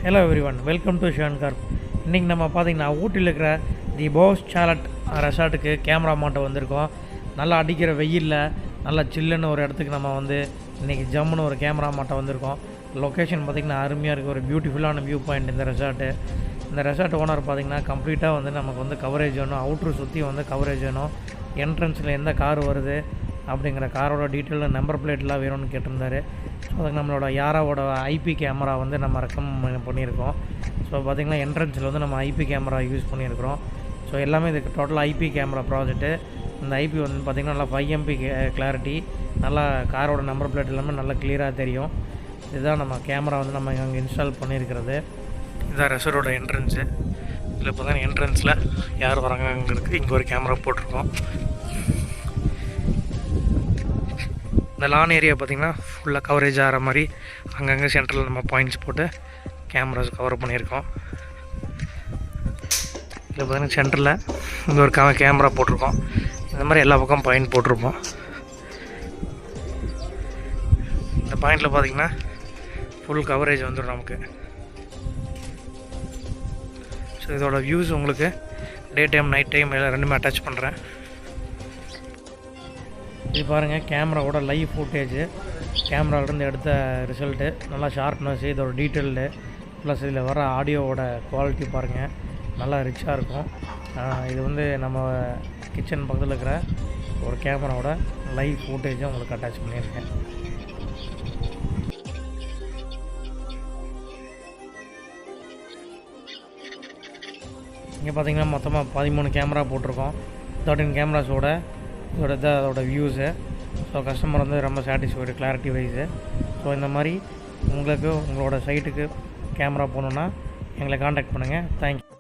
Hello everyone, welcome to Sheyon Corp. இன்றைக்கி நம்ம பார்த்திங்கன்னா ஊட்டியில் இருக்கிற தி போஸ் சாலட் ரெசார்ட்டுக்கு கேமரா மாட்ட வந்திருக்கோம். நல்லா அடிக்கிற வெயிலில் நல்லா சில்லுன்னு ஒரு இடத்துக்கு நம்ம வந்து இன்றைக்கி ஜம்முன்னு ஒரு கேமரா மாட்ட வந்திருக்கோம். லொக்கேஷன் பார்த்திங்கன்னா அருமையாக இருக்குது, ஒரு பியூட்டிஃபுல்லான வியூ பாயிண்ட் இந்த ரெசார்ட்டு. இந்த ரெசார்ட் ஓனர் பார்த்திங்கன்னா கம்ப்ளீட்டாக வந்து நமக்கு வந்து கவரேஜ் வேணும், அவுட்ரு சுற்றி வந்து கவரேஜ் வேணும், என்ட்ரன்ஸில் எந்த கார் வருது அப்படிங்கிற காரோட டீட்டெயில் நம்பர் பிளேட்லாம் வேணும்னு கேட்டிருந்தாரு. ஸோ அதுக்கு நம்மளோட யாராவோட ஐபி கேமரா வந்து நம்ம ரெக்கமெண்ட் பண்ணியிருக்கோம். ஸோ பார்த்திங்கன்னா என்ட்ரன்ஸில் வந்து நம்ம ஐபி கேமரா யூஸ் பண்ணியிருக்கிறோம். ஸோ எல்லாமே இதுக்கு டோட்டலாக ஐபி கேமரா ப்ராஜெக்ட்டு. இந்த ஐபி வந்து பார்த்திங்கன்னா நல்லா 5 MP கிளாரிட்டி, நல்லா காரோட நம்பர் பிளேட் எல்லாமே நல்லா கிளியராக தெரியும். இதுதான் நம்ம கேமரா வந்து நம்ம அங்கே இன்ஸ்டால் பண்ணியிருக்கிறது. இதுதான் ரெசார்ட்டோட என்ட்ரன்ஸு. இதில் பார்த்தீங்கன்னா என்ட்ரன்ஸில் யார் வராங்க அங்கே இருக்குது, இங்கே ஒரு கேமரா போட்டிருக்கோம். இந்த லான் ஏரியா பார்த்திங்கன்னா ஃபுல்லாக கவரேஜ் ஆகிற மாதிரி அங்கங்கே சென்டரில் நம்ம பாயிண்ட்ஸ் போட்டு கேமராஸ் கவர் பண்ணியிருக்கோம். இதில் பார்த்திங்கன்னா சென்டரில் இங்கே ஒரு கேமரா போட்டிருக்கோம். இந்த மாதிரி எல்லா பக்கம் பாயிண்ட் போட்டிருப்போம். இந்த பாயிண்டில் பார்த்திங்கன்னா ஃபுல் கவரேஜ் வந்துடும் நமக்கு. ஸோ இதோட வியூஸ் உங்களுக்கு டே டைம் நைட் டைம் எல்லாம் ரெண்டுமே அட்டாச் பண்ணுறேன். இது பாருங்கள் கேமராவோட லைவ் ஃபுட்டேஜ், கேமராவிலேருந்து எடுத்த ரிசல்ட்டு, நல்லா ஷார்ப்னஸ், இதோட டீட்டெயில்டு ப்ளஸ் இதில் வர ஆடியோவோட குவாலிட்டி பாருங்கள், நல்லா ரிச்சாக இருக்கும். இது வந்து நம்ம கிச்சன் பக்கத்தில் இருக்கிற ஒரு கேமராவோட லைவ் ஃபுட்டேஜும் உங்களுக்கு அட்டாச் பண்ணியிருக்கேன். இங்கே பார்த்திங்கன்னா மொத்தமாக 13 கேமரா போட்டிருக்கோம். 13 கேமராஸோட அதோட வியூஸு. ஸோ கஸ்டமர் வந்து ரொம்ப சாட்டிஸ்ஃபைடு கிளாரிட்டி வைஸு. ஸோ இந்த மாதிரி உங்களுக்கு உங்களோட சைட்டுக்கு கேமரா போகணுன்னா எங்களை காண்டாக்ட் பண்ணுங்கள். தேங்க்யூ.